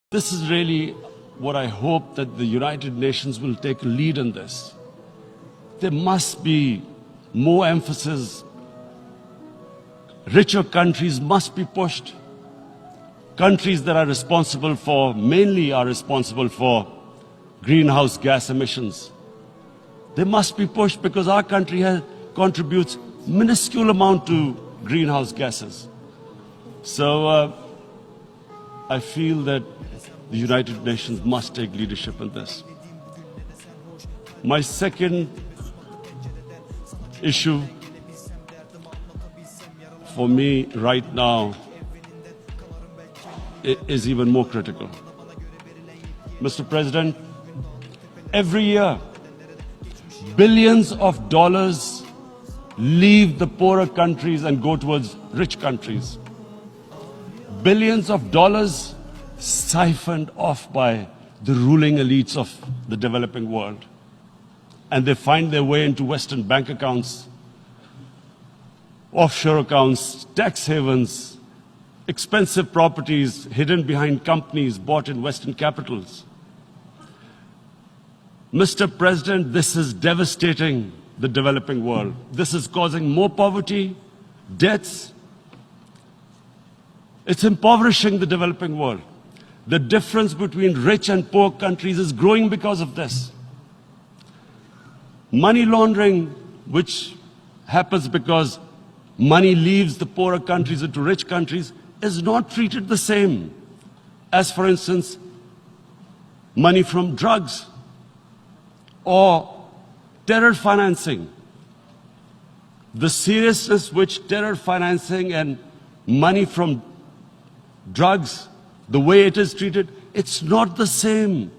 This is really what I hope that the United Nations will take a lead in this. There must be more emphasis. Richer countries must be pushed. Countries that are responsible for, mainly are responsible for greenhouse gas emissions. They must be pushed because our country contributes minuscule amount to greenhouse gases. So I feel that the United Nations must take leadership in this. My second issue for me right now is even more critical. Mr. President, every year, billions of dollars leave the poorer countries and go towards rich countries. Billions of dollars siphoned off by the ruling elites of the developing world. And they find their way into Western bank accounts, offshore accounts, tax havens, expensive properties hidden behind companies bought in Western capitals. Mr. President, this is devastating the developing world. This is causing more poverty, debts. It's impoverishing the developing world. The difference between rich and poor countries is growing because of this. Money laundering, which happens because money leaves the poorer countries into rich countries, is not treated the same as, for instance, money from drugs or terror financing. The seriousness which terror financing and money from drugs, the way it is treated, it's not the same.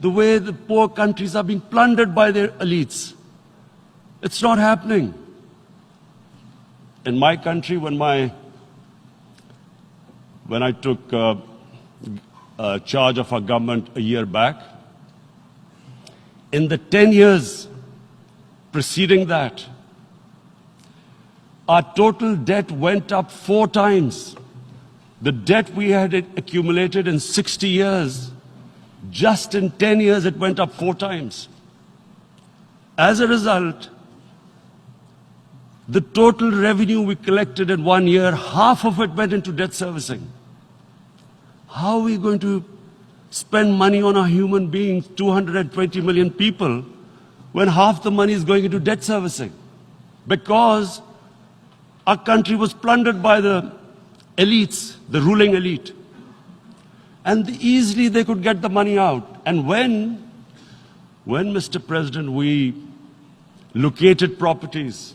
The way the poor countries are being plundered by their elites. It's not happening. In my country, when I took charge of our government a year back, in the 10 years preceding that, our total debt went up 4 times. The debt we had accumulated in 60 years, just in 10 years it went up 4 times. As a result, the total revenue we collected in 1 year, half of it went into debt servicing. How are we going to spend money on our human beings, 220 million people, when half the money is going into debt servicing? Because our country was plundered by the elites, the ruling elite. And easily they could get the money out. And when Mr. President, we located properties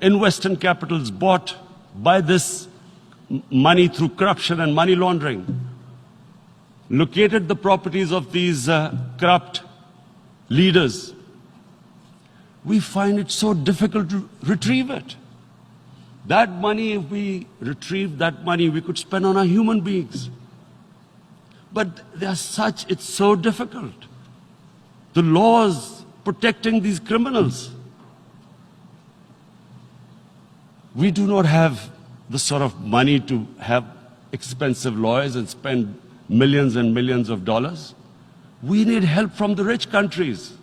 in Western capitals bought by this money through corruption and money laundering, located the properties of these corrupt leaders, we find it so difficult to retrieve it. That money, if we retrieved that money, we could spend on our human beings. But it's so difficult. The laws protecting these criminals. We do not have the sort of money to have expensive lawyers and spend millions and millions of dollars. We need help from the rich countries.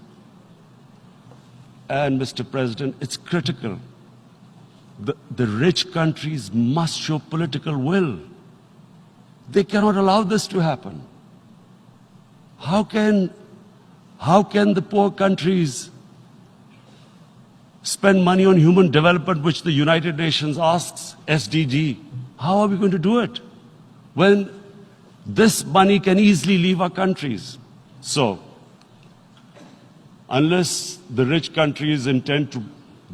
And Mr. President, it's critical. The rich countries must show political will. They cannot allow this to happen. How can the poor countries spend money on human development, which the United Nations asks, SDG? How are we going to do it when this money can easily leave our countries? So, unless the rich countries intend to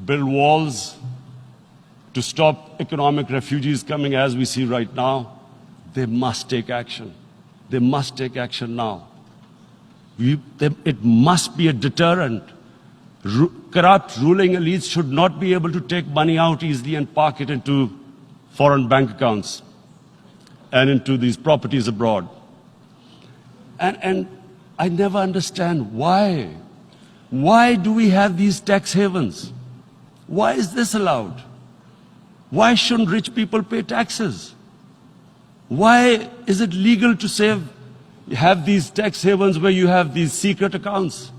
build walls to stop economic refugees coming as we see right now, they must take action. They must take action now. It must be a deterrent. Corrupt ruling elites should not be able to take money out easily and park it into foreign bank accounts and into these properties abroad. And I never understand why. Why do we have these tax havens? Why is this allowed? Why shouldn't rich people pay taxes? Why is it legal to have these tax havens where you have these secret accounts?